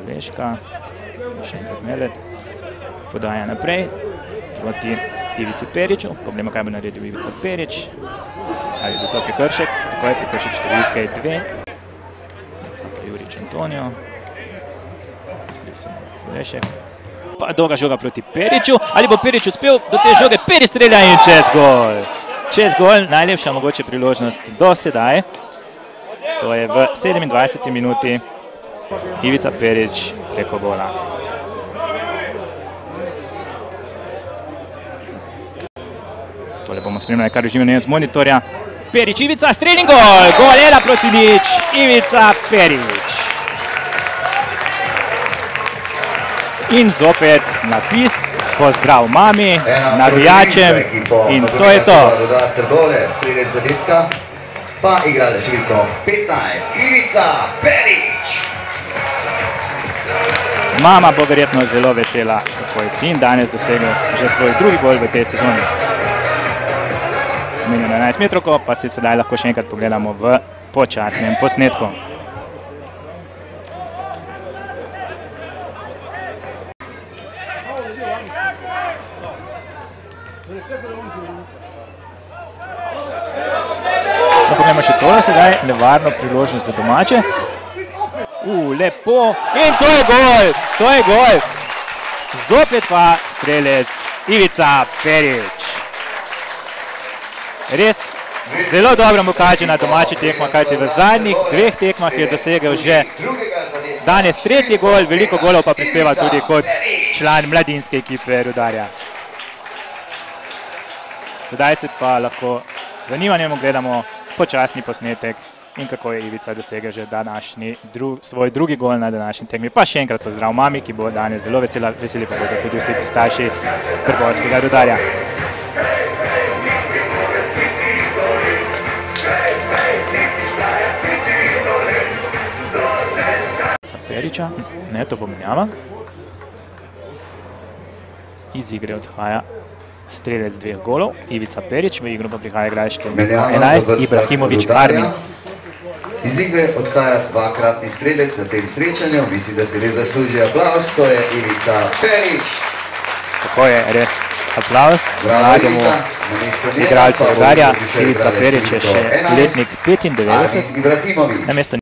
Leška, še enkrat Medved, podaja naprej proti Ivici Periču. Poglejmo, kaj bo naredil Ivica Perič. Ali bo to prekršek, tako je prekršek številke 2. Jurič Antonijo, skriv se Lešek. Pa dolga žoga proti Periču, ali bo Perič uspel do te žoge, Perič strelja in čez gol. Čez gol, najlepša mogoče priložnost do sedaj. To je v 27. minuti Ivica Perič preko gola. Tole bomo spremljali, kar živimo z monitorja. Perič, Ivica, strelj in gol! Gol 1-0, Ivica Perič. In zopet napis, pozdrav mami, navijačem in to je to. Strelec zadetka, pa igralec številko 15, Ivica Perič. Mama bo verjetno zelo vesela, kako je sin danes dosegel že svoj drugi gol v tej sezoni. Menjeno 11 metrovko, pa si sedaj lahko še enkrat pogledamo v počasnem posnetku. Poglejmo še tole sedaj, nevarno priložnost za domače. Lepo in to je gol, to je gol. Zopet pa strelec Ivica Perič. Res zelo dobro mu kaže na domači tekma, kajti v zadnjih 2 tekmah je dosegel že danes 3. gol, veliko golov pa prispeva tudi kot član mladinske ekipe Rudarja. Sedaj se pa lahko z zanimanjem ogledamo počasni posnetek in kako je Ivica dosegel že svoj drugi gol na današnji tekmi. Pa še enkrat pozdrav mami, ki bo danes zelo vesela, veseli pa bodo tudi vsi pristaši Trgovskega Rudarja. Periča, ne, to bo menjava. Iz igre odhaja strelec 2 golov, Ivica Perič, v igro pa prihaja igralec številka 11, Ibrahimović Armin. Iz igre odhaja 2-kratni strelec na tem srečanju, mislim, da se res zasluži aplavz, to je Ivica Perič. Tako je, res aplavz mlademu igralcu Rudarja. Ivica Perič je še letnik 95, namesto